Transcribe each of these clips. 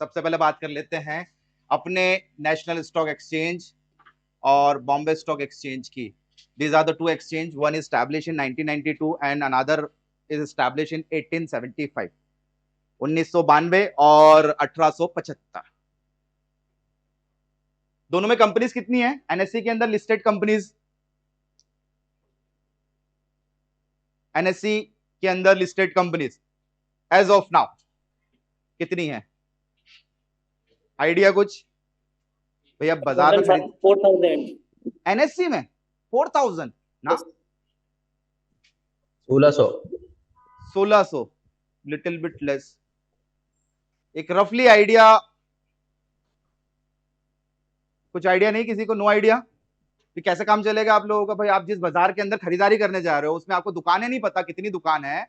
सबसे पहले बात कर लेते हैं अपने नेशनल स्टॉक एक्सचेंज और बॉम्बे स्टॉक एक्सचेंज की। These are the two exchange. One is established in 1992 and another is established in 1875. 1992 और 1875। दोनों में कंपनीज कितनी है? एनएससी के अंदर लिस्टेड कंपनीज, एनएससी के अंदर listed companies as of now कितनी है? आइडिया कुछ भैया? बाजार में खरीद 4000 एनएससी में 4000 ना 1600 1600, लिटिल बिट लेस। एक रफली आइडिया, कुछ आइडिया नहीं किसी को? नो आइडिया कि कैसे काम चलेगा आप लोगों का? भाई आप जिस बाजार के अंदर खरीदारी करने जा रहे हो उसमें आपको दुकानें नहीं पता कितनी दुकान है,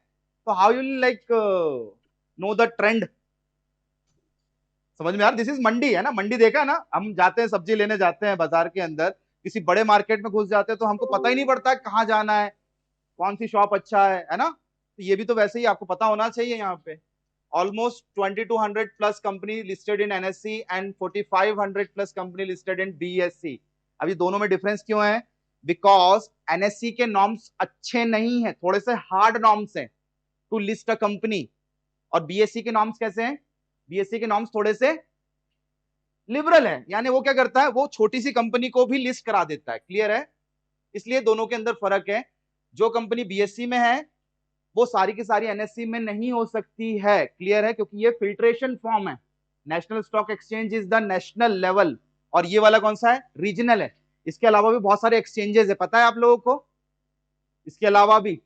तो how you like know the trend? समझ में यार, दिस इज मंडी है ना, मंडी देखा है ना, हम जाते हैं सब्जी लेने जाते हैं बाजार के अंदर, किसी बड़े मार्केट में घुस जाते हैं तो हमको पता ही नहीं पड़ता है कहाँ जाना है, कौन सी शॉप अच्छा है ना? तो ये भी तो वैसे ही आपको पता होना चाहिए। यहाँ पे almost 2200 plus company listed in NSE and 4500 plus company listed in BSE। अभी दोनों में डिफरेंस क्यों है? बिकॉज NSE के नॉर्म्स अच्छे नहीं है, थोड़े से हार्ड नॉर्म्स हैं टू लिस्ट अ कंपनी, और BSE के नॉर्म्स कैसे हैं? BSE के नॉर्म्स थोड़े से लिबरल है, यानी वो क्या करता है, वो छोटी सी कंपनी को भी लिस्ट करा देता है। क्लियर है? इसलिए दोनों के अंदर फर्क है। जो कंपनी BSE में है वो सारी की सारी एनएससी में नहीं हो सकती है। क्लियर है? क्योंकि ये फिल्ट्रेशन फॉर्म है। National stock exchange is the national level, और ये वाला कौन सा है? रीजनल है। इसके अलावा भी बहुत सारे एक्सचेंजेस है, पता है आप लोगों को? इसके अलावा भी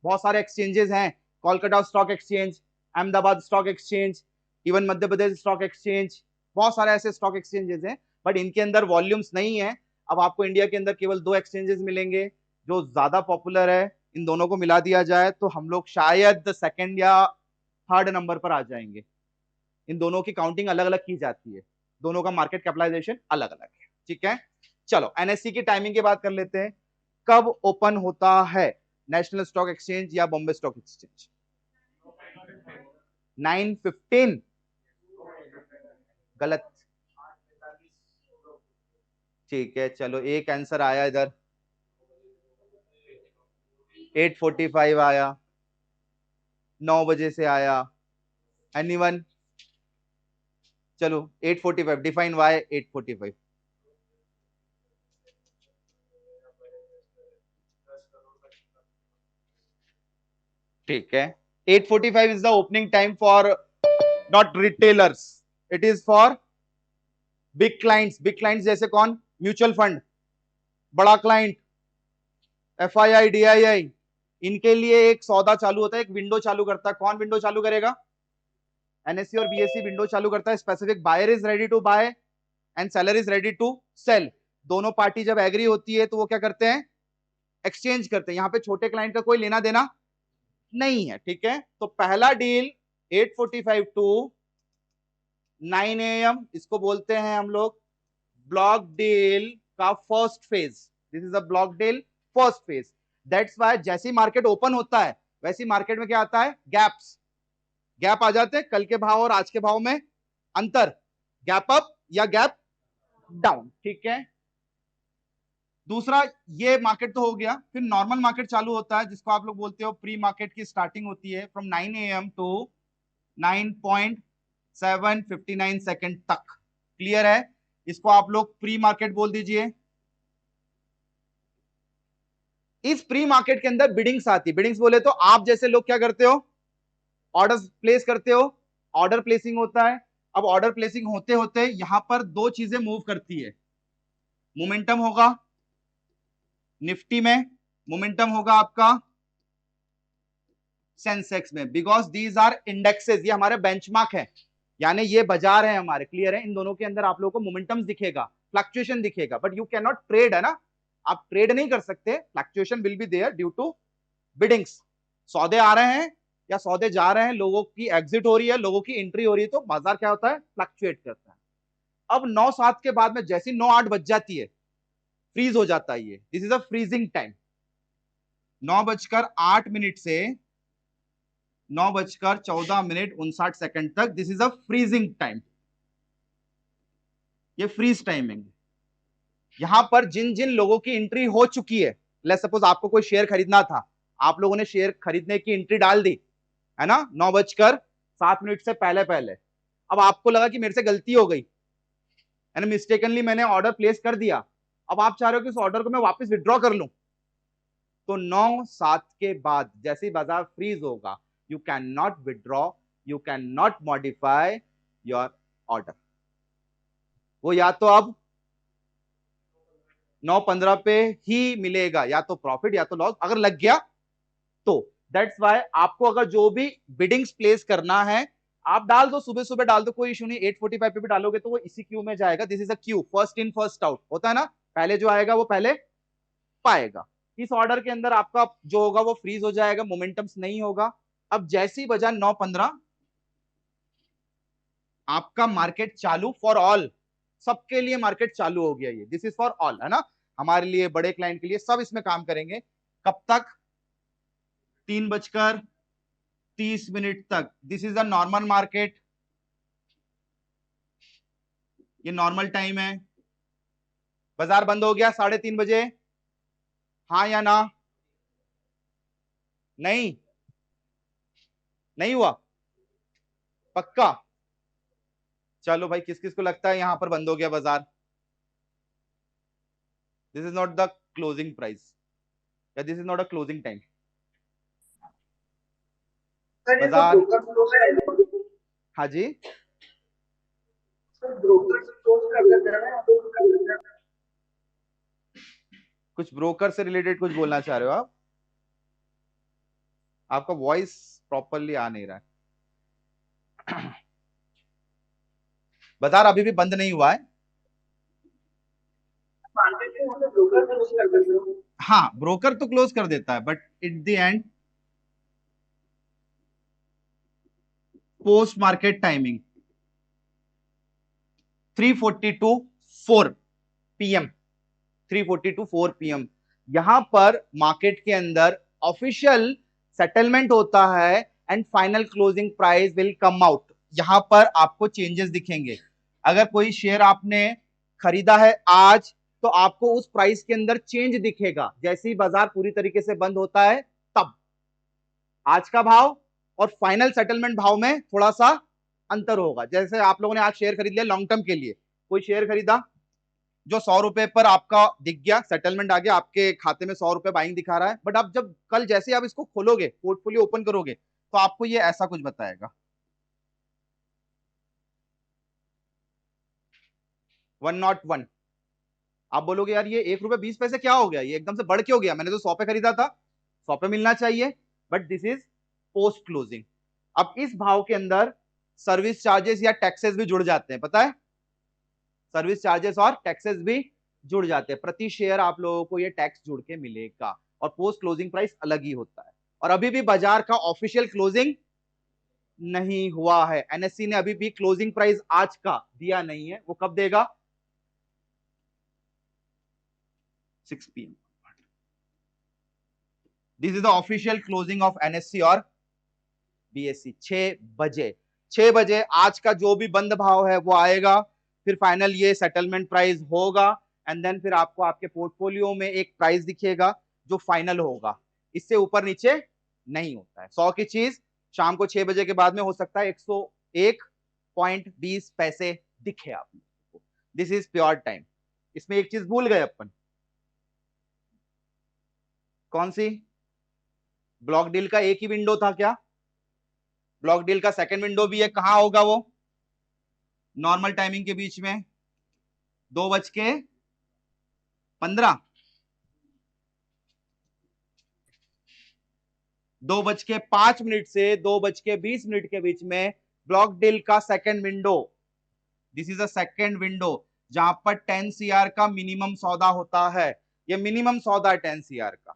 बहुत सारे एक्सचेंजेस हैं, Kolkata stock exchange, Ahmedabad stock exchange, even Madhya Pradesh stock exchange, बहुत सारे ऐसे स्टॉक एक्सचेंजेस हैं, बट इनके अंदर वॉल्यूम्स नहीं है। अब आपको इंडिया के अंदर केवल 2 एक्सचेंजेस मिलेंगे जो ज्यादा पॉपुलर है। इन दोनों को मिला दिया जाए तो हम लोग शायद सेकंड या थर्ड नंबर पर आ जाएंगे। इन दोनों की काउंटिंग अलग अलग की जाती है, दोनों का मार्केट कैपिटलाइजेशन अलग अलग है। ठीक है, चलो एनएससी की टाइमिंग की बात कर लेते हैं। कब ओपन होता है नेशनल स्टॉक एक्सचेंज या बॉम्बे स्टॉक एक्सचेंज? 9:15। गलत। ठीक है, चलो एक आंसर आया इधर, 8:45 आया, 9 बजे से आया। एनीवन? चलो 8:45, डिफाइन वाई 8:45। ठीक है, 8:45 is the opening time for not retailers, it is for big clients. Big clients जैसे कौन? म्यूचुअल फंड, बड़ा क्लाइंट, FII DII, इनके लिए एक सौदा चालू होता है, एक विंडो चालू करता है। कौन विंडो चालू करेगा? एनएससी और BSE विंडो चालू करता है। Specific buyer is ready to buy and seller is ready to sell. दोनों पार्टी जब एग्री होती है तो वो क्या करते हैं? एक्सचेंज करते हैं। यहाँ पे छोटे क्लाइंट का कोई लेना देना नहीं है। ठीक है, तो पहला डील 8:45 टू 9 AM, इसको बोलते हैं हम लोग ब्लॉक डील का first phase. This is a block deal first phase. That's why जैसी मार्केट ओपन होता है वैसी मार्केट में क्या आता है? गैप्स, गैप आ जाते हैं। कल के भाव और आज के भाव में अंतर, गैप अप या गैप डाउन। ठीक है, दूसरा ये मार्केट तो हो गया। फिर नॉर्मल मार्केट चालू होता है जिसको आप लोग बोलते हो प्री मार्केट की स्टार्टिंग होती है फ्रॉम 9 AM टू 9:759 सेकंड तक। क्लियर है? इसको आप लोग प्री मार्केट बोल दीजिए। इस प्री मार्केट के अंदर बिडिंग्स आती। बिडिंग्स बोले तो आप जैसे लोग क्या करते हो? ऑर्डर प्लेस करते हो, ऑर्डर प्लेसिंग होता है। अब ऑर्डर प्लेसिंग होते होते यहां पर 2 चीजें मूव करती है। मोमेंटम होगा निफ्टी में, मोमेंटम होगा आपका सेंसेक्स में, बिकॉज दीज आर इंडेक्सेस, ये हमारे बेंचमार्क है, यानी ये बाजार है हमारे। क्लियर है? इन दोनों के अंदर आप लोगों को मोमेंटम दिखेगा, फ्लक्चुएशन दिखेगा, but you can not trade, है ना, आप ट्रेड नहीं कर सकते। Fluctuation will be there due to biddings. सौदे आ रहे हैं या सौदे जा रहे हैं, लोगों की एग्जिट हो रही है, लोगों की एंट्री हो रही है, तो बाजार क्या होता है? फ्लक्चुएट करता है। अब 9:07 के बाद में जैसी 9:08 बज जाती है फ्रीज हो जाता है ये। This is a freezing time. 9:08 से 9:14 तक this is a freezing time. ये फ्रीज टाइमिंग। यहां पर जिन जिन लोगों की एंट्री हो चुकी है, लेट्स सपोज आपको कोई शेयर खरीदना था, आप लोगों ने शेयर खरीदने की एंट्री डाल दी है ना, 9:07 से पहले पहले। अब आपको लगा कि मेरे से गलती हो गई है ना, मिस्टेकनली मैंने ऑर्डर प्लेस कर दिया, अब आप चाह रहे हो कि उस ऑर्डर को मैं वापस विड्रॉ कर लूं, तो 9:07 के बाद जैसे ही बाजार फ्रीज होगा, you can not withdraw, you can not modify your order. वो या तो अब 9:15 पे ही मिलेगा, या तो प्रॉफिट या तो लॉस, अगर लग गया तो। दैट्स वाई आपको अगर जो भी बिडिंग्स प्लेस करना है, आप डाल दो, सुबह सुबह डाल दो, कोई इशू नहीं। 8:45 पे भी डालोगे तो वो इसी क्यू में जाएगा। This is a Q, first in first out होता है ना, पहले जो आएगा वो पहले पाएगा। इस ऑर्डर के अंदर आपका जो होगा वो फ्रीज हो जाएगा, मोमेंटम्स नहीं होगा। अब जैसे ही बजा 9:15, आपका मार्केट चालू फॉर ऑल, सबके लिए मार्केट चालू हो गया। ये दिस इज फॉर ऑल है ना, हमारे लिए, बड़े क्लाइंट के लिए, सब इसमें काम करेंगे। कब तक? 3:30 तक। This is the normal market, ये नॉर्मल टाइम है। बाजार बंद हो गया 3:30 बजे, हाँ या ना? नहीं, नहीं हुआ? पक्का? चलो भाई, किस किस को लगता है यहां पर बंद हो गया बाजार? This is not the closing price, या this is not a closing time. बाजार, हाँ जी, कुछ ब्रोकर से रिलेटेड कुछ बोलना चाह रहे हो आप? आपका वॉइस प्रॉपरली आ नहीं रहा है। बाजार अभी भी बंद नहीं हुआ है। हाँ, ब्रोकर तो क्लोज कर देता है, but at the end post market timing 3:42 4 PM, 3:42 4 PM, यहां पर मार्केट के अंदर ऑफिशियल सेटलमेंट होता है and final closing price will come out. यहां पर आपको चेंजेस दिखेंगे। अगर कोई शेयर आपने खरीदा है आज, तो आपको उस प्राइस के अंदर चेंज दिखेगा जैसे ही बाजार पूरी तरीके से बंद होता है, तब आज का भाव और फाइनल सेटलमेंट भाव में थोड़ा सा अंतर होगा। जैसे आप लोगों ने आज शेयर खरीद लिया लॉन्ग टर्म के लिए, कोई शेयर खरीदा जो 100 रुपए पर आपका दिख गया, सेटलमेंट आ गया, आपके खाते में 100 रुपए बाइंग दिखा रहा है, बट आप जब कल जैसे आप इसको खोलोगे, पोर्टफोलियो ओपन करोगे, तो आपको ये ऐसा कुछ बताएगा, 101। आप बोलोगे यार ये 1 रुपए 20 पैसे क्या हो गया, ये एकदम से बढ़ क्यों गया, मैंने तो 100 पे खरीदा था, 100 पे मिलना चाहिए। But this is post closing. अब इस भाव के अंदर सर्विस चार्जेस या टैक्सेस भी जुड़ जाते हैं, पता है, सर्विस चार्जेस और टैक्सेस भी जुड़ जाते हैं। प्रति शेयर आप लोगों को ये टैक्स जुड़ के मिलेगा, और पोस्ट क्लोजिंग प्राइस अलग ही होता है। और अभी भी बाजार का ऑफिशियल क्लोजिंग नहीं हुआ है, एनएससी ने अभी भी क्लोजिंग प्राइस आज का दिया नहीं है, वो कब देगा? 6 PM। This is the official closing of NSC और बीएससी, 6 बजे। 6 बजे आज का जो भी बंद भाव है वो आएगा, फिर फाइनल ये सेटलमेंट प्राइस होगा, एंड देन फिर आपको आपके पोर्टफोलियो में एक प्राइस दिखेगा जो फाइनल होगा। इससे ऊपर नीचे नहीं होता है। 100 की चीज शाम को 6 बजे के बाद में हो सकता है 101.20 पैसे दिखे आपको। This is pure time. इसमें एक चीज भूल गए अपन, कौन सी? ब्लॉक डील का एक ही विंडो था क्या? ब्लॉक डील का सेकंड विंडो भी है, कहां होगा वो? नॉर्मल टाइमिंग के बीच में 2:15, 2:05 से 2:20 के बीच में ब्लॉक डील का second window. This is a second window जहां पर 10 CR का मिनिमम सौदा होता है। ये मिनिमम सौदा है 10 CR का।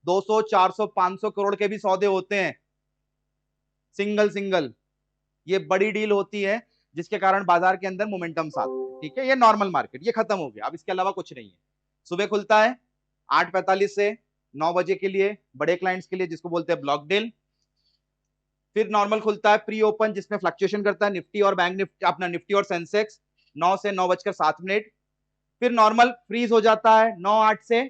200, 400, 500 करोड़ के भी सौदे होते हैं, सिंगल सिंगल। ये बड़ी डील होती है जिसके कारण बाजार के अंदर मोमेंटम्स आते हैं। ठीक है, ये नॉर्मल मार्केट, ये खत्म हो गया, अब इसके अलावा कुछ नहीं है। सुबह खुलता है 8:45 से 9 बजे के लिए, बड़े क्लाइंट्स के लिए, जिसको बोलते हैं ब्लॉक डील। फिर नॉर्मल खुलता है प्री ओपन, जिसमें फ्लक्चुएशन करता है निफ्टी और बैंक निफ्टी, अपना निफ्टी और सेंसेक्स। 9 से 9:07। फिर नॉर्मल फ्रीज हो जाता है 9:08 से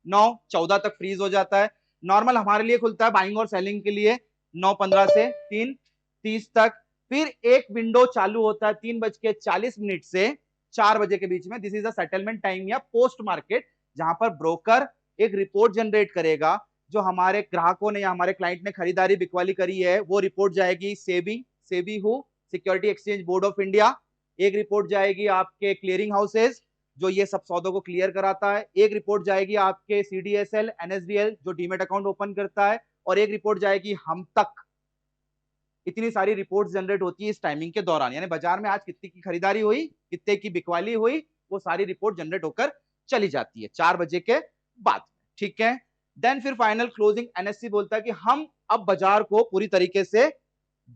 9:14 तक फ्रीज हो जाता है। नॉर्मल हमारे लिए खुलता है बाइंग और सेलिंग के लिए 9:15 से 3:30 तक। फिर एक विंडो चालू होता है 3:40 से 4 बजे के बीच में। This is the settlement time या पोस्ट मार्केट, जहां पर ब्रोकर एक रिपोर्ट जनरेट करेगा जो हमारे ग्राहकों ने या हमारे क्लाइंट ने खरीदारी बिकवाली करी है। वो रिपोर्ट जाएगी SEBI who security exchange board of India. एक रिपोर्ट जाएगी आपके क्लियरिंग हाउसेज जो ये सब सौदों को क्लियर कराता है। एक रिपोर्ट जाएगी आपके सीडीएसएल एनएसडीएल जो डीमेट अकाउंट ओपन करता है। और एक रिपोर्ट जाएगी हम तक। इतनी सारी रिपोर्ट्स जनरेट होती है इस टाइमिंग के दौरान, यानी बाजार में आज कितनी की खरीदारी हुई, कितने की बिकवाली हुई, वो सारी रिपोर्ट जनरेट होकर चली जाती है 4 बजे के बाद। ठीक है, देन फिर फाइनल क्लोजिंग एनएससी बोलता है कि हम अब बाजार को पूरी तरीके से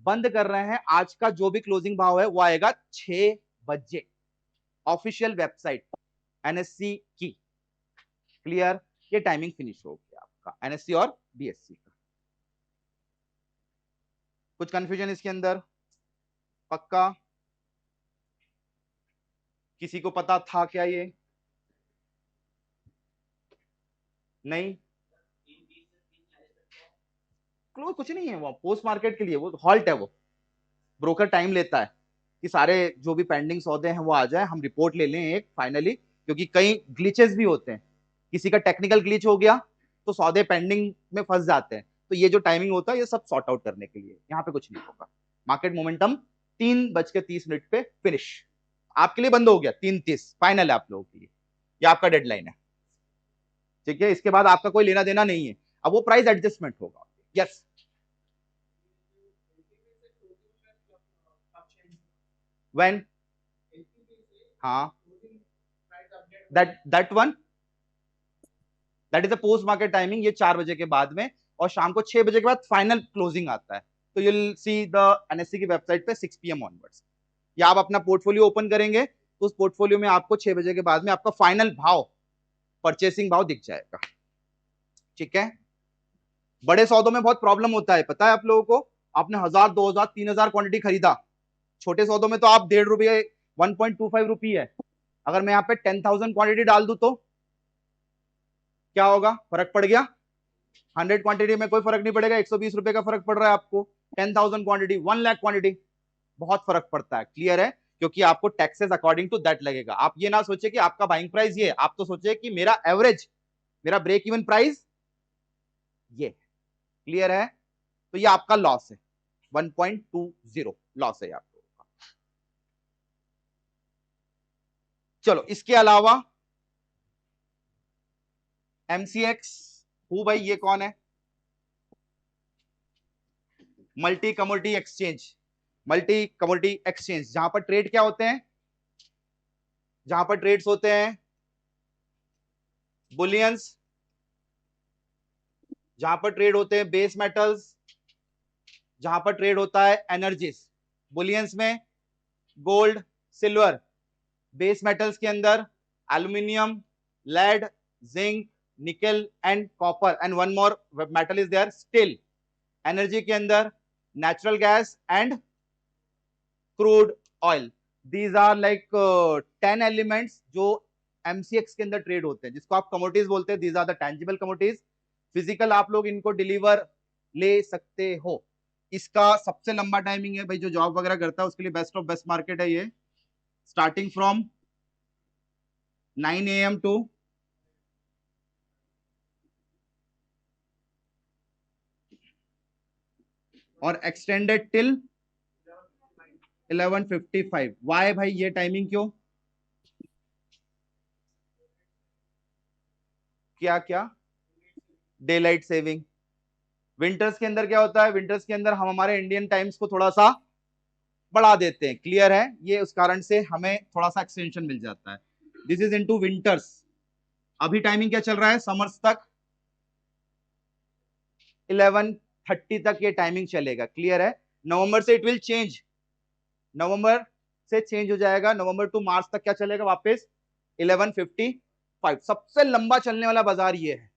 बंद कर रहे हैं। आज का जो भी क्लोजिंग भाव है वो आएगा 6 बजे। ऑफिशियल वेबसाइट एनएससी की। क्लियर, ये टाइमिंग फिनिश हो गया आपका एनएससी और बीएससी का। कुछ कंफ्यूजन इसके अंदर? पक्का? किसी को पता था क्या ये? नहीं, क्लोज कुछ नहीं है, वो पोस्ट मार्केट के लिए वो हॉल्ट है। वो ब्रोकर टाइम लेता है कि सारे जो भी पेंडिंग सौदे हैं वो आ जाए, हम रिपोर्ट ले लें एक फाइनली, क्योंकि कई ग्लिचेस भी होते हैं। किसी का टेक्निकल ग्लिच हो गया तो सौदे पेंडिंग में फंस जाते हैं। तो ये जो टाइमिंग होता है ये सब सॉर्ट आउट करने के लिए, यहाँ पे कुछ नहीं होगा। मार्केट मोमेंटम 3:30 पे फिनिश आपके लिए बंद हो गया। 3:30 फाइनल है आप लोगों के लिए, ये आपका डेडलाइन है। ठीक है, इसके बाद आपका कोई लेना देना नहीं है। अब वो प्राइस एडजस्टमेंट होगा। Yes, when? हाँ, that one, that is the post market timing. ये 4 बजे के बाद में, और शाम को 6 बजे के बाद फाइनल क्लोजिंग आता है। तो you will see the NSC की वेबसाइट पे 6 PM ऑनवर्ड्स। या आप अपना पोर्टफोलियो ओपन करेंगे तो उस पोर्टफोलियो में आपको 6 बजे के बाद में आपका फाइनल भाव, परचेसिंग भाव दिख जाएगा। ठीक है, बड़े सौदों में बहुत प्रॉब्लम होता है, पता है आप लोगों को। आपने 1000, 2000, 3000 क्वांटिटी खरीदा। छोटे सौदों में तो आप ₹1.5, 1.25 है। अगर मैं यहाँ पे 10,000 क्वांटिटी डाल दूं तो क्या होगा? फर्क पड़ गया। 100 क्वांटिटी में कोई फर्क नहीं पड़ेगा, ₹120 का फर्क पड़ रहा है आपको। 10,000 क्वांटिटी, 1 लाख क्वांटिटी, बहुत फर्क पड़ता है। क्लियर है, क्योंकि आपको टैक्सेस अकॉर्डिंग टू दैट लगेगा। आप ये ना सोचे कि आपका बाइंग प्राइस ये, आप तो सोचे कि मेरा एवरेज, मेरा ब्रेक इवन प्राइस ये। क्लियर है, तो ये आपका लॉस है, 1.20 लॉस है आपको। चलो, इसके अलावा एमसीएक्स हु भाई, ये कौन है? Multi commodity exchange. Multi commodity exchange जहां पर ट्रेड क्या होते हैं? जहां पर ट्रेड्स होते हैं बुलियंस, जहां पर ट्रेड होते हैं बेस मेटल्स, जहां पर ट्रेड होता है एनर्जीज। बुलियंस में गोल्ड, सिल्वर। बेस मेटल्स के अंदर aluminium, lead, zinc, nickel and copper, and one more metal is there, steel. Energy के अंदर natural gas and crude oil. These are like 10 elements जो एमसीएक्स के अंदर ट्रेड होते हैं, जिसको आप कमोडिटीज बोलते हैं। These are the tangible commodities. Physical आप लोग इनको डिलीवर ले सकते हो। इसका सबसे लंबा टाइमिंग है भाई, जो जॉब वगैरह करता है उसके लिए बेस्ट ऑफ बेस्ट मार्केट है ये। स्टार्टिंग फ्रॉम 9 AM टू और एक्सटेंडेड टिल 11:55। वाई भाई ये टाइमिंग क्यों? क्या क्या? Day light saving. विंटर्स के अंदर क्या होता है? विंटर्स के अंदर हम हमारे इंडियन टाइम्स को थोड़ा सा बढ़ा देते हैं। क्लियर है, ये उस कारण से हमें थोड़ा सा एक्सटेंशन मिल जाता है। This is into winters. अभी टाइमिंग क्या चल रहा है? समर्स तक 11:30 तक ये टाइमिंग चलेगा। क्लियर है, नवंबर से इट विल चेंज। नवंबर से चेंज हो जाएगा। नवंबर टू मार्च तक क्या चलेगा? वापस 11:55। सबसे लंबा चलने वाला बाजार ये है।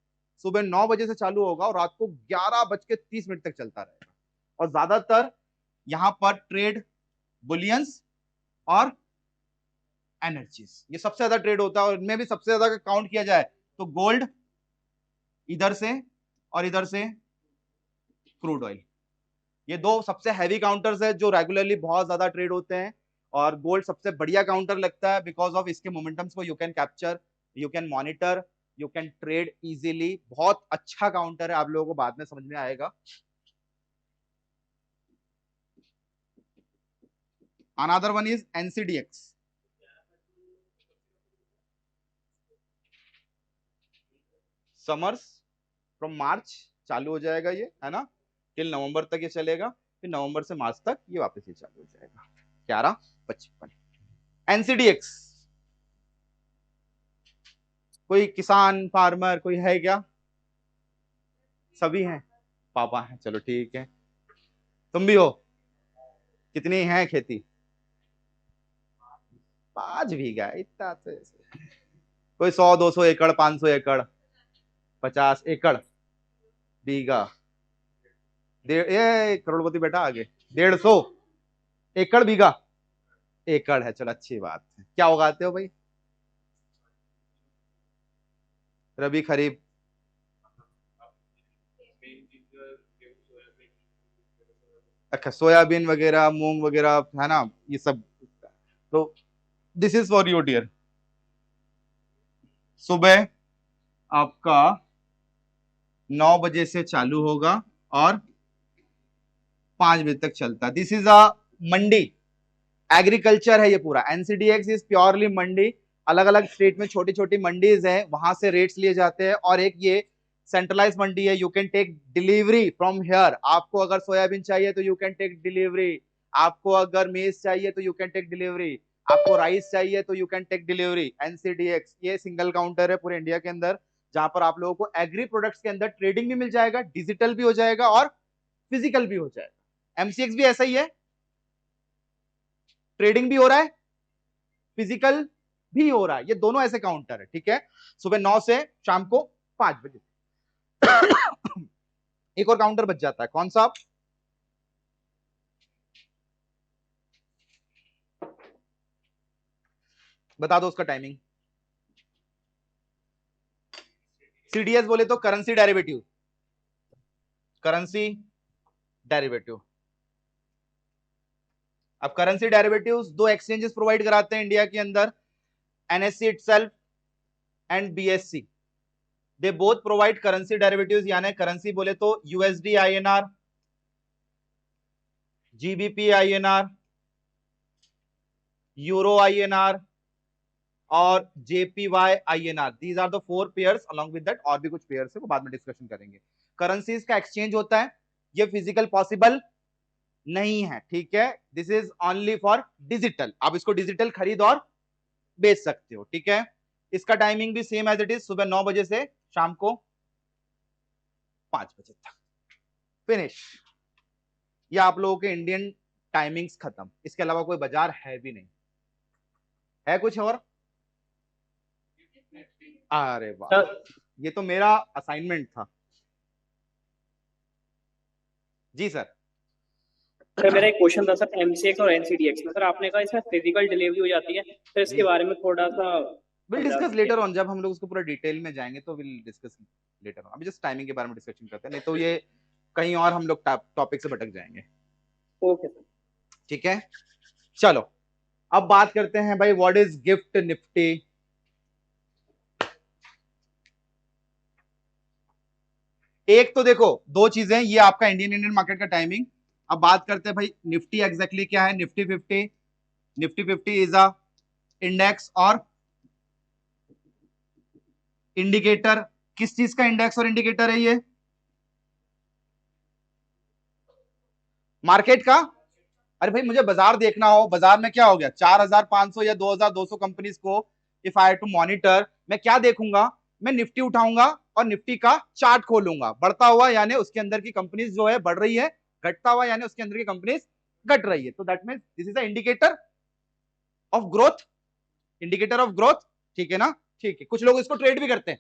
सुबह 9 बजे से चालू होगा और रात को 11:30 तक चलता रहेगा। और ज्यादातर यहां पर ट्रेड बुलियंस और एनर्जीज, ये सबसे ज्यादा ट्रेड होता है। और इनमें भी सबसे ज्यादा काउंट किया जाए तो गोल्ड इधर से और इधर से क्रूड ऑयल, ये दो सबसे हैवी काउंटर्स है जो रेगुलरली बहुत ज्यादा ट्रेड होते हैं। और गोल्ड सबसे बढ़िया काउंटर लगता है बिकॉज ऑफ इसके मोमेंटम्स को you can capture, you can monitor, you can trade easily. बहुत अच्छा काउंटर है, आप लोगों को बाद में समझ में आएगा। Another one is NCDEX. Summers from March चालू हो जाएगा ये, है ना, टिल नवंबर तक ये चलेगा, फिर नवंबर से मार्च तक ये वापस ये चालू हो जाएगा 11:55। एनसीडीएक्स, कोई किसान फार्मर कोई है क्या? सभी हैं, पापा हैं, चलो ठीक है। तुम भी हो? कितनी है खेती? 5 बीघा, इतना तो कोई 100-200 एकड़, 500 एकड़, 50 एकड़, बीघा, ये करोड़पति बेटा आगे 150 एकड़ बीघा, एकड़ है, चलो अच्छी बात है। क्या उगाते हो भाई? रबी खरीफ? अच्छा, सोयाबीन वगैरह, मूंग वगैरह, है ना, ये सब। तो this is for you dear. सुबह आपका 9 बजे से चालू होगा और 5 बजे तक चलता है। This is a Mandi, agriculture है ये पूरा। एनसीडीएक्स इज प्योरली मंडी। अलग अलग स्टेट में छोटी छोटी मंडीज हैं, वहां से रेट्स लिए जाते हैं। और एक ये सेंट्रलाइज मंडी है, you can take delivery from here. आपको अगर सोयाबीन चाहिए तो यू कैन टेक डिलीवरी, आपको अगर मेज चाहिए तो यू कैन टेक डिलीवरी, आपको राइस चाहिए तो you can take delivery. NCDEX ये सिंगल काउंटर है पूरे इंडिया के अंदर, जहां पर आप लोगों को एग्री प्रोडक्ट्स के अंदर ट्रेडिंग भी मिल जाएगा, डिजिटल भी हो जाएगा और फिजिकल भी हो जाएगा। एमसीएक्स भी ऐसा ही है, ट्रेडिंग भी हो रहा है, फिजिकल भी हो रहा है, ये दोनों ऐसे काउंटर है, ठीक है। सुबह 9 से शाम को 5 बजे। एक और काउंटर बच जाता है, कौन सा? बता दो उसका टाइमिंग। सीडीएस बोले तो करेंसी डेरिवेटिव, करेंसी डेरिवेटिव। अब करेंसी डेरिवेटिव्स दो एक्सचेंजेस प्रोवाइड कराते हैं इंडिया के अंदर, NSC itself and BSC. They both provide currency derivatives, यानी करेंसी बोले तो USD INR, GBP INR, euro INR और JPY INR. These are the 4 pairs, along with that और भी कुछ पेयर्स है, वो बाद में डिस्कशन करेंगे। करेंसीज का एक्सचेंज होता है, ये फिजिकल पॉसिबल नहीं है, ठीक है। This is only for digital, आप इसको डिजिटल खरीद और बेच सकते हो, ठीक है। इसका टाइमिंग भी सेम एज इट इज, सुबह 9 बजे से शाम को 5 बजे तक, फिनिश। ये आप लोगों के इंडियन टाइमिंग्स खत्म, इसके अलावा कोई बाजार है भी नहीं। है कुछ और? अरे वाह, ये तो मेरा असाइनमेंट था। जी सर। सर मेरा एक क्वेश्चन था सर, एमसीएक्स और एनसीडीएक्स में सर आपने कहा इसमें फिजिकल डिलीवरी हो जाती है, तो इसके बारे में थोड़ा सा विल डिस्कस लेटर ऑन, जब हम लोग उसको पूरा डिटेल में जाएंगे तो विल डिस्कस लेटर ऑन। अभी जस्ट टाइमिंग के बारे में डिस्कशन करते हैं, नहीं तो ये कहीं और हम लोग टॉपिक से भटक जाएंगे। ओके सर, ठीक है, चलो अब बात करते हैं भाई, व्हाट इज गिफ्ट निफ्टी। एक तो देखो दो चीजें, ये आपका इंडियन मार्केट का टाइमिंग। अब बात करते हैं भाई निफ्टी एग्जैक्टली क्या है। Nifty 50, Nifty 50 is a index और इंडिकेटर। किस चीज का इंडेक्स और इंडिकेटर है ये? मार्केट का। अरे भाई मुझे बाजार देखना हो, बाजार में क्या हो गया, 4500 या 2200 कंपनीज को इफ आई टू मॉनिटर, मैं क्या देखूंगा? मैं निफ्टी उठाऊंगा और निफ्टी का चार्ट खोलूंगा, बढ़ता हुआ यानी उसके अंदर की कंपनीज जो है बढ़ रही है, घटता हुआ यानी उसके अंदर की कंपनीज घट रही है। तो that means this is a indicator of growth, indicator of growth, ठीक है ना। ठीक है, कुछ लोग इसको ट्रेड भी करते हैं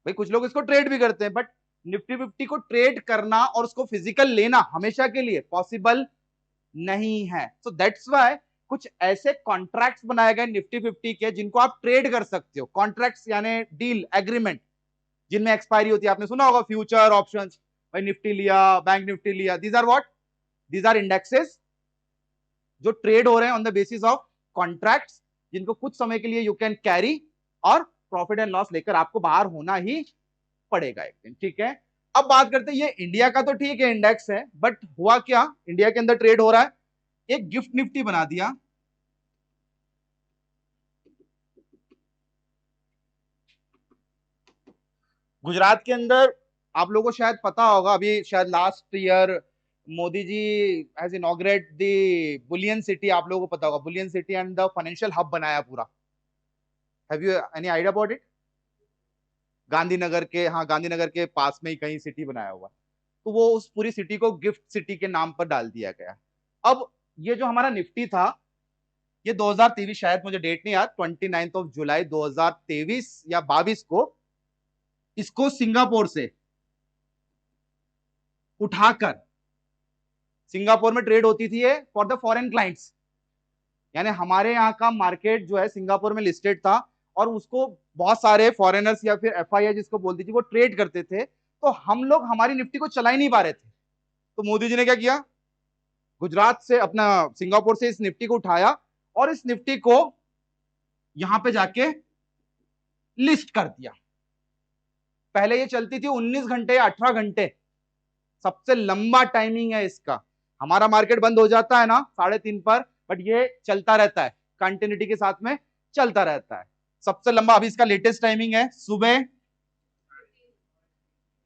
भाई, कुछ लोग इसको ट्रेड भी करते हैं, बट निफ्टी 50 को ट्रेड करना और उसको फिजिकल लेना हमेशा के लिए पॉसिबल नहीं है। सो दैट्स व्हाई कुछ ऐसे कॉन्ट्रैक्ट्स बनाए गए निफ्टी 50 के जिनको आप ट्रेड कर सकते हो। कॉन्ट्रैक्ट्स यानी डील एग्रीमेंट जिनमें एक्सपायरी होती है। आपने सुना होगा फ्यूचर ऑप्शंस, भाई निफ्टी लिया, बैंक निफ्टी लिया, these are what, these are indexes जो ट्रेड हो रहे हैं on the basis of contracts, जिनको कुछ समय के लिए यू कैन कैरी और प्रॉफिट एंड लॉस लेकर आपको बाहर होना ही पड़ेगा एक दिन, ठीक है। अब बात करते हैं, ये इंडिया का तो ठीक है इंडेक्स है, बट हुआ क्या, इंडिया के अंदर ट्रेड हो रहा है, एक गिफ्ट निफ्टी बना दिया। गुजरात के अंदर आप लोगों को शायद पता होगा, अभी शायद last year Modi ji has inaugurate the bullion city, आप लोगों को पता होगा bullion city and the financial hub बनाया पूरा। Have you any idea about it? Gandhinagar के, हाँ गांधीनगर के पास में ही कहीं सिटी बनाया हुआ, तो वो उस पूरी सिटी को गिफ्ट सिटी के नाम पर डाल दिया गया। अब ये जो हमारा निफ्टी था, ये 2023, शायद मुझे डेट नहीं याद, 29 ऑफ जुलाई 2023 या 22 को इसको सिंगापुर से उठाकर, सिंगापुर में ट्रेड होती थी ये फॉर द फॉरेन क्लाइंट्स, यानी हमारे यहाँ का मार्केट जो है सिंगापुर में लिस्टेड था और उसको बहुत सारे फॉरेनर्स या फिर एफआईआई जिसको बोलती थी वो ट्रेड करते थे, तो हम लोग हमारी निफ्टी को चला ही नहीं पा रहे थे। तो मोदी जी ने क्या किया, गुजरात से अपना सिंगापुर से इस निफ्टी को उठाया और इस निफ्टी को यहां पे जाके लिस्ट कर दिया। पहले ये चलती थी 19 घंटे या 18 घंटे, सबसे लंबा टाइमिंग है इसका। हमारा मार्केट बंद हो जाता है ना 3:30 पर, बट ये चलता रहता है, कंटिन्यूटी के साथ में चलता रहता है। सबसे लंबा अभी इसका लेटेस्ट टाइमिंग है सुबह।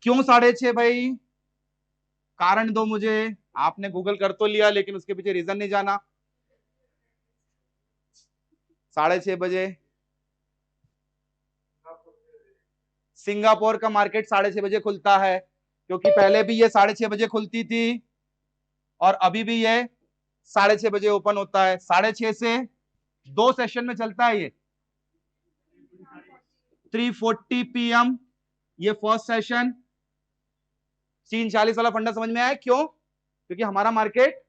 क्यों 6:30 भाई? कारण दो मुझे। आपने गूगल कर तो लिया लेकिन उसके पीछे रीजन नहीं जाना। 6:30 बजे सिंगापुर का मार्केट 6:30 बजे खुलता है, क्योंकि पहले भी ये 6:30 बजे खुलती थी और अभी भी ये 6:30 बजे ओपन होता है। 6:30 से 2 सेशन में चलता है ये। 3:40 PM ये फर्स्ट सेशन। 3:40 वाला फंडा समझ में आया क्यों? क्योंकि हमारा मार्केट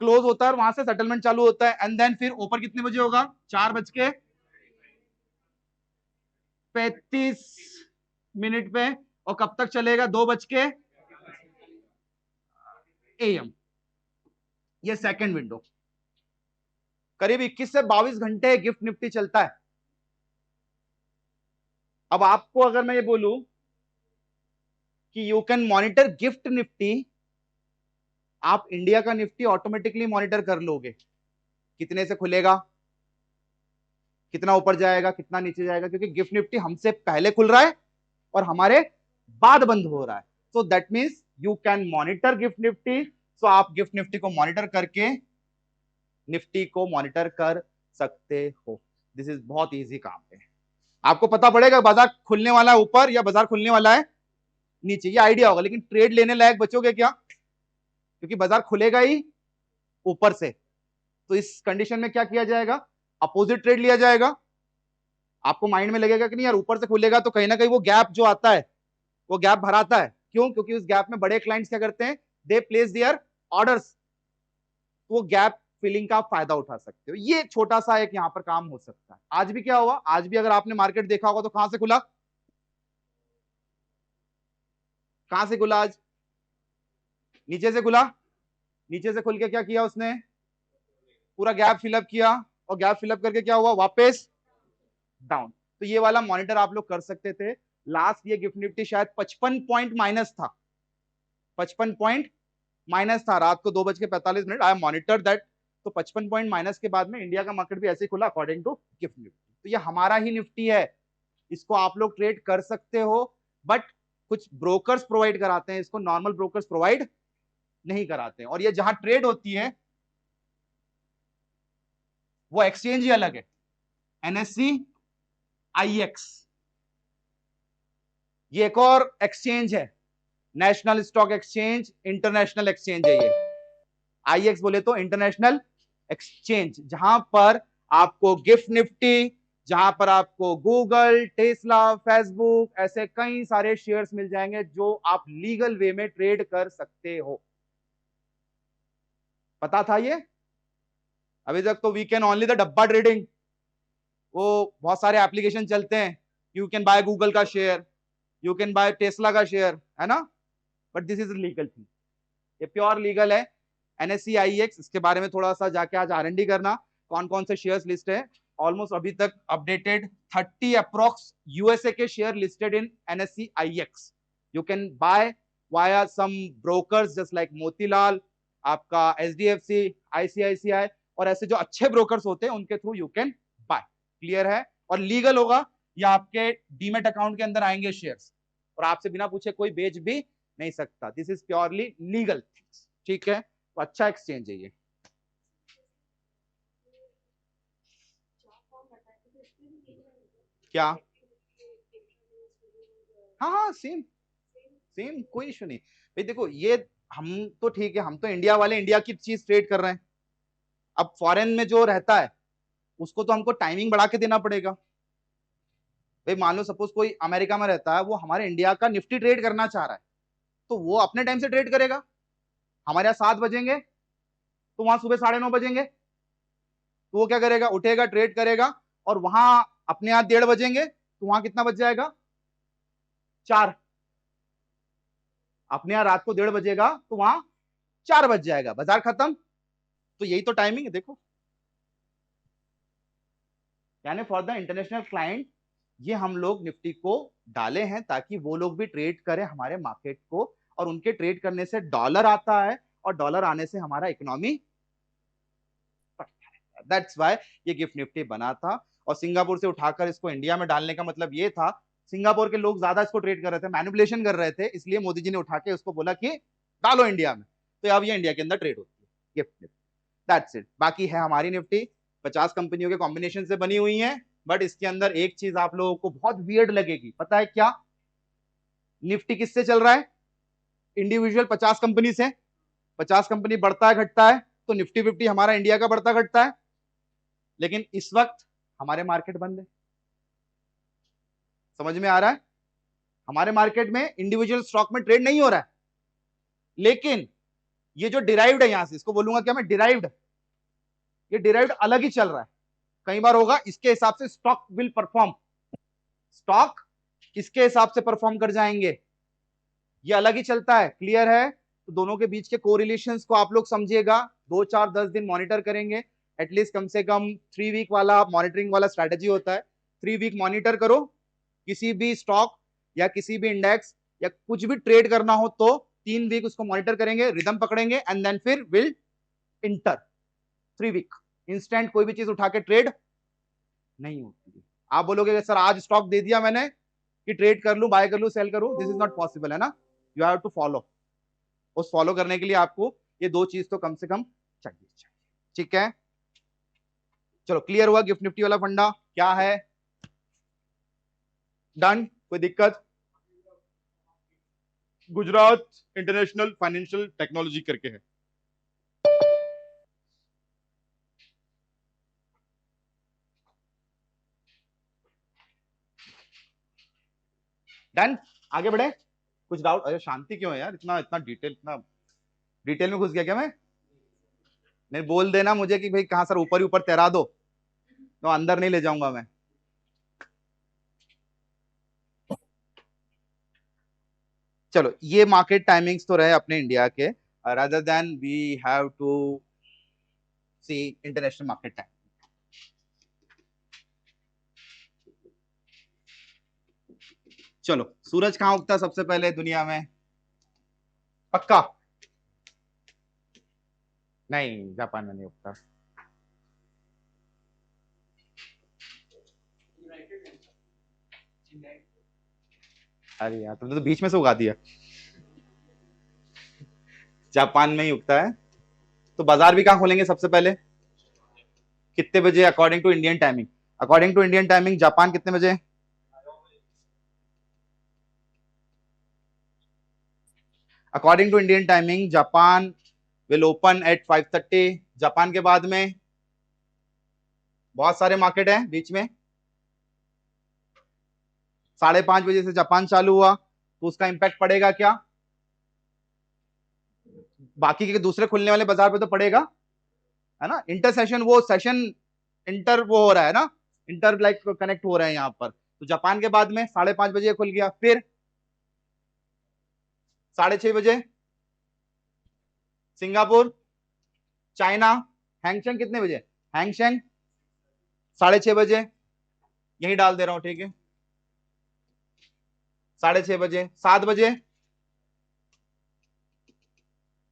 क्लोज होता है और वहां से सेटलमेंट चालू होता है, एंड देन फिर ओपन कितने बजे होगा? 4:35 पे, और कब तक चलेगा? 2 AM। ये सेकंड विंडो, करीब 21 से 22 घंटे गिफ्ट निफ्टी चलता है। अब आपको अगर मैं ये बोलूं कि you can monitor Gift Nifty, आप इंडिया का निफ्टी ऑटोमेटिकली मॉनिटर कर लोगे, कितने से खुलेगा, कितना ऊपर जाएगा, कितना नीचे जाएगा, क्योंकि गिफ्ट निफ्टी हमसे पहले खुल रहा है और हमारे बाद बंद हो रहा है। So that means you can monitor Gift Nifty. So आप गिफ्ट निफ्टी को मॉनिटर करके निफ्टी को मॉनिटर कर सकते हो। दिस इज बहुत इजी काम है। आपको पता पड़ेगा बाजार खुलने वाला है ऊपर या बाजार खुलने वाला है नीचे, ये आइडिया होगा, लेकिन ट्रेड लेने लायक बचोगे क्या? क्योंकि बाजार खुलेगा ही ऊपर से। तो इस कंडीशन में क्या किया जाएगा? अपोजिट ट्रेड लिया जाएगा। आपको माइंड में लगेगा कि नहीं यार ऊपर से खुलेगा तो कहीं ना कहीं वो गैप जो आता है वो गैप भराता है। क्यों? क्योंकि उस गैप में बड़े क्लाइंट्स क्या करते हैं, दे प्लेस देयर ऑर्डर्स, तो वो गैप फिलिंग का आप फायदा उठा सकते हो। ये छोटा सा एक यहाँ पर काम हो सकता है। आज भी क्या हुआ, आज भी अगर आपने मार्केट देखा होगा तो कहां से खुला, कहां से खुला? आज नीचे से खुला। नीचे से खुल के क्या किया उसने, पूरा गैप फिलअप किया, और गैप फिलअप करके क्या हुआ, वापस डाउन। तो ये वाला मॉनिटर आप लोग कर सकते थे। लास्ट ये गिफ्ट निफ्टी शायद 55 पॉइंट माइनस था, 55 पॉइंट माइनस था रात को 2:45। आई मॉनिटर दैट। तो 55 पॉइंट माइनस के बाद में इंडिया का मार्केट भी ऐसे ही खुला अकॉर्डिंग टू गिफ्ट निफ्टी। तो ये हमारा ही निफ्टी है, इसको आप लोग ट्रेड कर सकते हो, बट कुछ ब्रोकर्स प्रोवाइड कराते हैं इसको, नॉर्मल ब्रोकर्स प्रोवाइड नहीं कराते हैं। और ये जहां ट्रेड होती है वो एक्सचेंज ही अलग है, NSE IX, ये एक और एक्सचेंज है, national stock exchange, international exchange है ये। IX बोले तो इंटरनेशनल एक्सचेंज, जहां पर आपको गिफ्ट निफ्टी, जहां पर आपको गूगल, टेस्ला, फेसबुक, ऐसे कई सारे शेयर्स मिल जाएंगे जो आप लीगल वे में ट्रेड कर सकते हो। पता था ये? अभी तक तो वी कैन ओनली द डब्बा ट्रेडिंग, वो बहुत सारे एप्लीकेशन चलते हैं, यू कैन बाय गूगल का share, you can bye Tesla का शेयर, है ना, but this is legal thing, ये प्योर लीगल है। एनएससी आईएक्स, इसके बारे में थोड़ा सा जाके आज आरएनडी करना, कौन कौन से शेयर्स लिस्ट है। ऑलमोस्ट अभी तक अपडेटेड 30 अप्रोक्स यूएसए के share listed in NSC IX. You can buy via some brokers just like Motilal, आपका एचडीएफसी, आईसीआईसीआई, और ऐसे जो अच्छे ब्रोकर्स होते हैं उनके through you can bye. Clear है, और लीगल होगा, या आपके डीमेट अकाउंट के अंदर आएंगे शेयर्स, और आपसे बिना पूछे कोई बेच भी नहीं सकता। This is purely legal things, ठीक है, तो अच्छा एक्सचेंज है ये। क्या? हाँ हाँ, सेम सेम, कोई इशू नहीं भाई। देखो ये, हम तो ठीक है, हम तो इंडिया वाले इंडिया की चीज ट्रेड कर रहे हैं। अब फॉरेन में जो रहता है उसको तो हमको टाइमिंग बढ़ा के देना पड़ेगा। भाई मान लो सपोज कोई अमेरिका में रहता है, वो हमारे इंडिया का निफ्टी ट्रेड करना चाह रहा है, तो वो अपने टाइम से ट्रेड करेगा। हमारे यहाँ 7 बजेंगे, तो वहां सुबह 9:30 बजेंगे, तो वो क्या करेगा, उठेगा, ट्रेड करेगा, और वहां अपने यहाँ 1:30 बजेंगे, तो वहां कितना बज जाएगा, 4। अपने यहाँ रात को 1:30 बजेगा, तो वहां 4 बज जाएगा, बाजार खत्म। तो यही तो टाइमिंग है, देखो। यानी फॉर द इंटरनेशनल क्लाइंट ये हम लोग निफ्टी को डाले हैं, ताकि वो लोग भी ट्रेड करें हमारे मार्केट को, और उनके ट्रेड करने से डॉलर आता है, और डॉलर आने से हमारा इकोनॉमी बढ़ता है। दैट्स वाई ये गिफ्ट निफ्टी बना था। और सिंगापुर से उठाकर इसको इंडिया में डालने का मतलब ये था, सिंगापुर के लोग ज्यादा इसको ट्रेड कर रहे थे, मैनिपुलेशन कर रहे थे, इसलिए मोदी जी ने उठा के उसको बोला कि डालो इंडिया में, तो अब ये इंडिया के अंदर ट्रेड होती है गिफ्ट निफ्टी। That's it. बाकी है हमारी निफ्टी 50 कंपनियों के कॉम्बिनेशन से बनी हुई है, बट इसके अंदर एक चीज आप लोगों को बहुत वियर्ड लगेगी, पता है क्या? निफ्टी किससे चल रहा है? इंडिविजुअल 50 कंपनी से। 50 कंपनी बढ़ता है घटता है, तो निफ्टी 50 हमारा इंडिया का बढ़ता घटता है। लेकिन इस वक्त हमारे मार्केट बंद है, समझ में आ रहा है? हमारे मार्केट में इंडिविजुअल स्टॉक में ट्रेड नहीं हो रहा है, लेकिन ये जो डिराइव्ड है, यहां से इसको बोलूंगा क्या मैं, डिराइव्ड, ये डिराइव्ड अलग ही चल रहा है। कई बार होगा इसके हिसाब से स्टॉक विल परफॉर्म, स्टॉक किसके हिसाब से परफॉर्म कर जाएंगे, ये अलग ही चलता है। क्लियर है? तो दोनों के बीच के कोरिलेशंस को आप लोग समझिएगा, 2 4 10 दिन मॉनिटर करेंगे, एटलीस्ट कम से कम 3 वीक वाला मॉनिटरिंग वाला स्ट्रेटेजी होता है। 3 वीक मॉनिटर करो, किसी भी स्टॉक या किसी भी इंडेक्स या कुछ भी ट्रेड करना हो तो 3 वीक उसको मॉनिटर करेंगे, रिदम पकड़ेंगे, एंड देन फिर विल इंटर। 3 वीक इंस्टेंट कोई भी चीज उठा के ट्रेड नहीं होती। आप बोलोगे सर आज स्टॉक दे दिया मैंने कि ट्रेड कर लूं, बाय कर लूं, सेल करूं, दिस इज नॉट पॉसिबल, है ना। यू हैव टू फॉलो, उस फॉलो करने के लिए आपको ये 2 चीज तो कम से कम चाहिए। ठीक है, चलो क्लियर हुआ गिफ्ट निफ्टी वाला फंडा क्या है? डन, कोई दिक्कत? गुजरात इंटरनेशनल फाइनेंशियल टेक्नोलॉजी करके है। डन, आगे बढ़े। कुछ डाउट? अरे शांति क्यों है यार, इतना इतना डिटेल में घुस गया क्या मैं? नहीं, बोल देना मुझे कि भाई कहां सर ऊपर ही ऊपर तैरा दो, तो अंदर नहीं ले जाऊंगा मैं। चलो ये मार्केट टाइमिंग्स तो रहे अपने इंडिया के, rather than we have to see international market time. चलो सूरज कहाँ उगता है सबसे पहले दुनिया में? पक्का? नहीं, जापान में नहीं उगता। अरे यार तुमने तो बीच में से उगा दिया। जापान में ही उगता है। तो बाजार भी कहाँ खोलेंगे सबसे पहले? कितने बजे according to Indian timing? According to Indian timing Japan कितने बजे? According to Indian timing Japan will open at 5:30। Japan के बाद में बहुत सारे मार्केट हैं बीच में। 5:30 बजे से जापान चालू हुआ, तो उसका इंपैक्ट पड़ेगा क्या बाकी के दूसरे खुलने वाले बाजार पे? तो पड़ेगा। है ना, इंटर सेशन, वो सेशन इंटर वो हो रहा है ना, इंटर लाइक कनेक्ट हो रहे हैं यहाँ पर। तो जापान के बाद में 5:30 बजे खुल गया, फिर 6:30 बजे सिंगापुर, चाइना, हैंगशेंग कितने बजे, हैंगशेंग 6:30 बजे, यही डाल दे रहा हूं, ठीक है, 6:30 बजे, 7 बजे,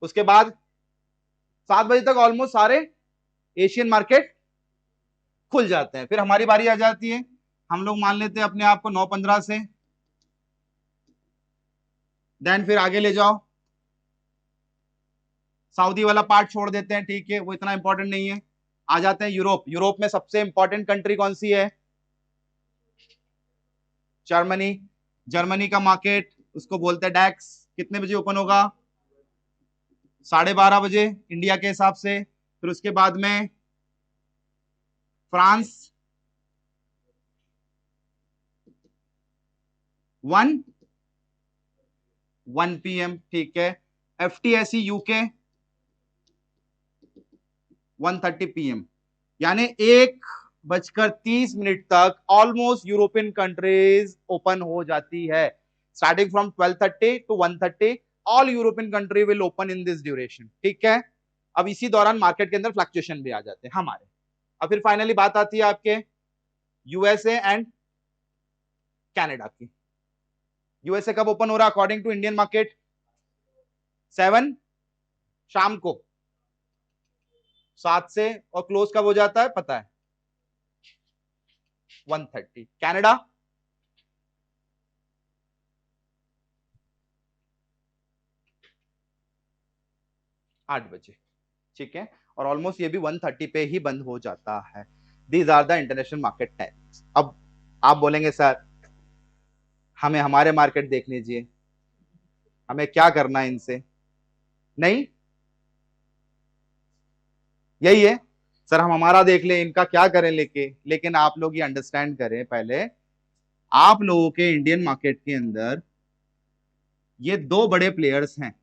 उसके बाद 7 बजे तक ऑलमोस्ट सारे एशियन मार्केट खुल जाते हैं। फिर हमारी बारी आ जाती है, हम लोग मान लेते हैं अपने आप को 9:15 से, देन फिर आगे ले जाओ, सऊदी वाला पार्ट छोड़ देते हैं, ठीक है, वो इतना इंपॉर्टेंट नहीं है। आ जाते हैं यूरोप। यूरोप में सबसे इंपॉर्टेंट कंट्री कौन सी है, जर्मनी। जर्मनी का मार्केट उसको बोलते हैं डैक्स, कितने बजे ओपन होगा, 12:30 बजे इंडिया के हिसाब से। फिर उसके बाद में फ्रांस 1 PM, ठीक है। FTSE यूके 1:30 PM, यानी 1:30 तक ऑलमोस्ट यूरोपियन कंट्रीज ओपन हो जाती है। Starting from 12:30 to 1:30 all European country will open in this duration, ठीक है। अब इसी दौरान मार्केट के अंदर फ्लक्चुएशन भी आ जाते हैं हमारे। अब फिर फाइनली बात आती है आपके यूएसए एंड कनाडा की। यूएसए कब ओपन हो रहा है अकॉर्डिंग टू इंडियन मार्केट, 7 शाम को, 7 से, और क्लोज कब हो जाता है पता है, 1:30। कनाडा 8 बजे, ठीक है, और ऑलमोस्ट ये भी 1:30 पे ही बंद हो जाता है। These are the international market times. अब आप बोलेंगे सर हमें हमारे मार्केट देख लीजिए, हमें क्या करना है इनसे, नहीं यही है सर, हम हमारा देख लें, इनका क्या करें लेके। लेकिन आप लोग ये अंडरस्टैंड करें पहले, आप लोगों के इंडियन मार्केट के अंदर ये दो बड़े प्लेयर्स हैं,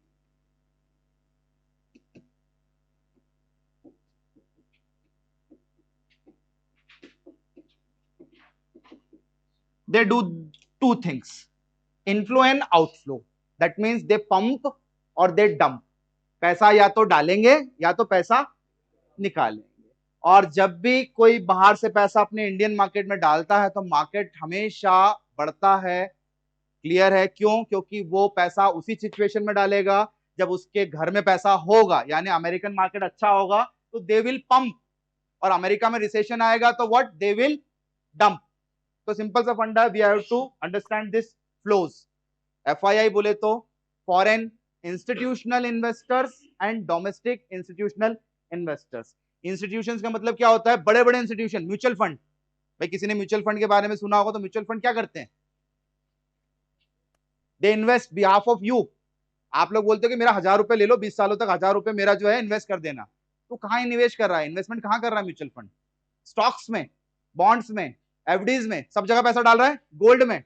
they do two things, inflow and outflow, that means they pump और they dump। पैसा या तो डालेंगे या तो पैसा निकालेंगे। और जब भी कोई बाहर से पैसा अपने इंडियन मार्केट में डालता है तो मार्केट हमेशा बढ़ता है। क्लियर है क्यों, क्योंकि वो पैसा उसी सिचुएशन में डालेगा जब उसके घर में पैसा होगा, यानी अमेरिकन मार्केट अच्छा होगा तो दे विल पंप, और अमेरिका में रिसेशन आएगा तो व्हाट, दे विल डंप। तो सिंपल सा फंडा, we have to understand this flows. FII बोले तो foreign institutional investors and domestic institutional investors. Institutions का मतलब क्या होता है, बड़े बड़े इंस्टीट्यूशन, म्यूचुअल फंड। भाई किसी ने म्यूचुअल फंड के बारे में सुना होगा, तो म्यूचुअल फंड क्या करते हैं, they invest behalf of you. आप लोग बोलते हो कि मेरा 1,000 रुपए ले लो, 20 सालों तक 1,000 रुपए मेरा जो है इन्वेस्ट कर देना। तो कहां निवेश कर रहा है, इन्वेस्टमेंट कहां कर रहा है म्यूचुअल फंड, स्टॉक्स में, बॉन्ड्स में, एफडीज में, सब जगह पैसा डाल रहा है, गोल्ड में।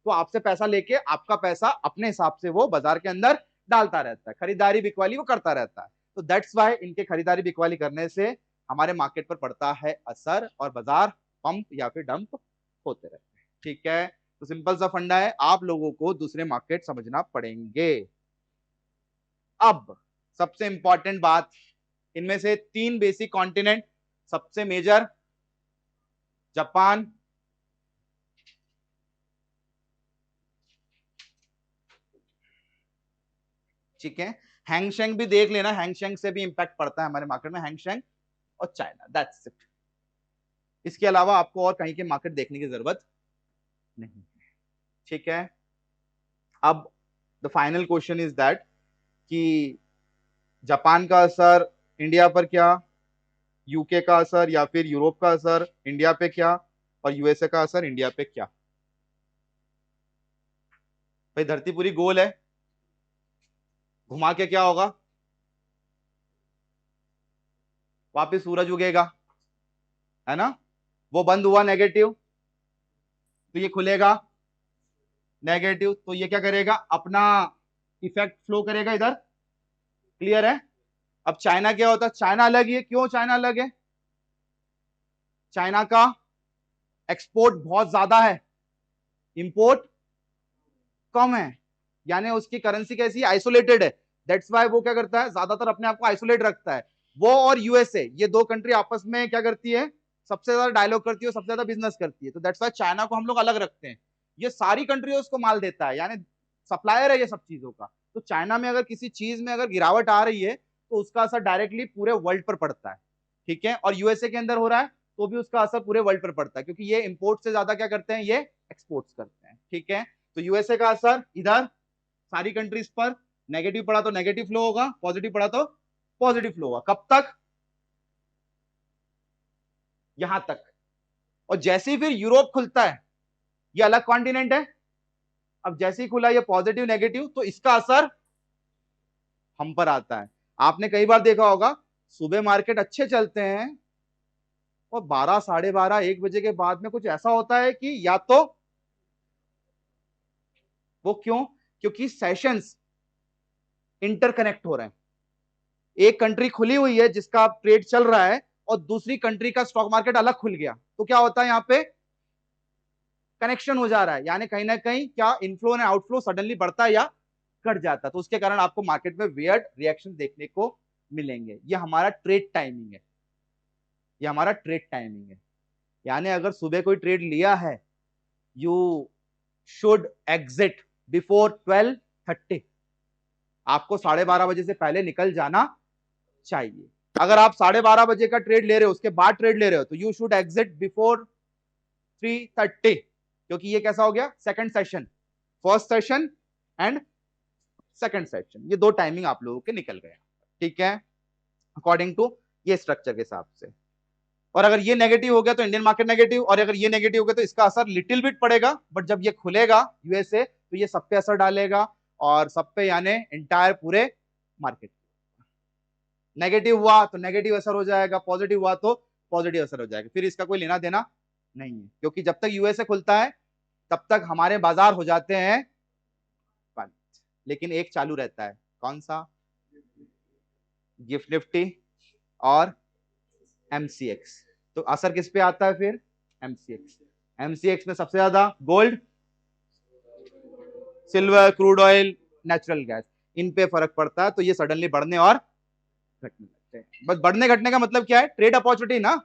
तो आपसे पैसा लेके आपका पैसा अपने हिसाब से वो बाजार के अंदर डालता रहता है, खरीदारी बिकवाली वो करता रहता है। तो दैट्स वाई इनके खरीदारी बिकवाली करने से हमारे मार्केट पर पड़ता है असर, और बाजार पंप या फिर डंप होते रहते हैं, ठीक है। तो सिंपल सा फंडा है, आप लोगों को दूसरे मार्केट समझना पड़ेंगे। अब सबसे इंपॉर्टेंट बात, इनमें से 3 बेसिक कॉन्टिनेंट, सबसे मेजर जापान, ठीक है, हैंगशेंग भी देख लेना, हैंगशेंग से भी इंपैक्ट पड़ता है हमारे मार्केट में, हैंगशेंग और चाइना, दैट्स इट। इसके अलावा आपको और कहीं के मार्केट देखने की जरूरत नहीं है, ठीक है। अब the final question is that कि जापान का असर इंडिया पर क्या, यूके का असर या फिर यूरोप का असर इंडिया पे क्या, और यूएसए का असर इंडिया पे क्या। भाई धरती पूरी गोल है, घुमा के क्या होगा, वापिस सूरज उगेगा, है ना। वो बंद हुआ नेगेटिव तो ये खुलेगा नेगेटिव, तो ये क्या करेगा, अपना इफेक्ट फ्लो करेगा इधर। क्लियर है। अब चाइना क्या होता है, चाइना अलग है। क्यों चाइना अलग है? चाइना का एक्सपोर्ट बहुत ज्यादा है, इंपोर्ट कम है, यानी उसकी करेंसी कैसी है, आइसोलेटेड है। दैट्स वाई वो क्या करता है, ज्यादातर अपने आप को आइसोलेट रखता है। वो और यूएसए, ये दो कंट्री आपस में क्या करती है, सबसे ज्यादा डायलॉग करती है, सबसे ज्यादा बिजनेस करती है। तो दैट्स वाई चाइना को हम लोग अलग रखते हैं। ये सारी कंट्री उसको माल देता है, यानी सप्लायर है ये सब चीजों का। तो चाइना में अगर किसी चीज में अगर गिरावट आ रही है तो उसका असर डायरेक्टली पूरे वर्ल्ड पर पड़ता है, ठीक है। और यूएसए के अंदर हो रहा है तो भी उसका असर पूरे वर्ल्ड पर पड़ता है, क्योंकि ये इंपोर्ट से ज्यादा क्या करते हैं, ये एक्सपोर्ट्स करते हैं, ठीक है। तो यूएसए का असर इधर सारी कंट्रीज पर, नेगेटिव पड़ा तो नेगेटिव फ्लो होगा, पॉजिटिव पड़ा तो पॉजिटिव फ्लो होगा। कब तक? यहां तक। और जैसे ही फिर यूरोप खुलता है, ये अलग कॉन्टिनेंट है, अब जैसे ही खुला ये पॉजिटिव नेगेटिव, तो इसका असर हम पर आता है। आपने कई बार देखा होगा सुबह मार्केट अच्छे चलते हैं और 12, साढ़े 12, 1 बजे के बाद में कुछ ऐसा होता है कि या तो वो क्यों, क्योंकि सेशंस इंटरकनेक्ट हो रहे हैं। एक कंट्री खुली हुई है जिसका ट्रेड चल रहा है और दूसरी कंट्री का स्टॉक मार्केट अलग खुल गया, तो क्या होता है, यहाँ पे कनेक्शन हो जा रहा है, यानी कहीं ना कहीं क्या इनफ्लो एंड आउटफ्लो सडनली बढ़ता है या घट जाता है। तो उसके कारण आपको मार्केट में वियर्ड रिएक्शन देखने को मिलेंगे। ये हमारा ट्रेड टाइमिंग है, ये हमारा ट्रेड टाइमिंग है। यानी अगर सुबह कोई ट्रेड लिया है, यू शुड एग्जिट बिफोर 12:30। आपको 12:30 बजे से पहले निकल जाना चाहिए। अगर आप 12:30 बजे का ट्रेड ले रहे हो, उसके बाद ट्रेड ले रहे हो, तो यू शुड एग्जिट बिफोर 3:30, क्योंकि ये कैसा हो गया, second session, first session and second session, ये दो टाइमिंग आप लोगों के निकल गए, ठीक है, अकॉर्डिंग टू ये स्ट्रक्चर के हिसाब से। और अगर ये नेगेटिव हो गया तो इंडियन मार्केट नेगेटिव, और अगर ये नेगेटिव हो गया तो इसका असर लिटिल बिट पड़ेगा, बट जब ये खुलेगा यूएसए तो ये सब पे असर डालेगा, और सब पे यानी इंटायर पूरे मार्केट। नेगेटिव हुआ तो नेगेटिव असर हो जाएगा, पॉजिटिव हुआ तो पॉजिटिव असर हो जाएगा। फिर इसका कोई लेना देना नहीं है, क्योंकि जब तक यूएसए खुलता है तब तक हमारे बाजार हो जाते हैं बंद, लेकिन एक चालू रहता है, कौन सा, गिफ्ट निफ्टी और एमसीएक्स। तो असर किस पे आता है फिर, एमसीएक्स। एमसीएक्स में सबसे ज्यादा gold, silver, crude oil, natural gas, इन पे फर्क पड़ता है। तो ये सडनली बढ़ने और घटने लगते हैं। बस बढ़ने घटने का मतलब क्या है, ट्रेड अपॉर्चुनिटी ना।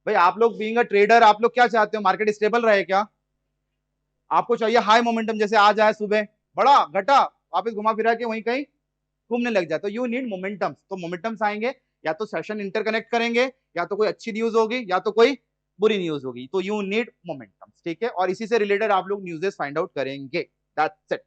भाई आप लोग बीइंग अ ट्रेडर, आप लोग क्या चाहते हो, मार्केट स्टेबल रहे क्या? आपको चाहिए हाई मोमेंटम, जैसे आज आया सुबह, बड़ा घटा, वापस घुमा फिरा के वहीं कहीं घूमने लग जाए। तो यू नीड मोमेंटम्स। तो मोमेंटम्स आएंगे, या तो सेशन इंटरकनेक्ट करेंगे, या तो कोई अच्छी न्यूज होगी, या तो कोई बुरी न्यूज होगी। तो यू नीड मोमेंटम्स, ठीक है। और इसी से रिलेटेड आप लोग न्यूज़ेस फाइंड आउट करेंगे। That's it.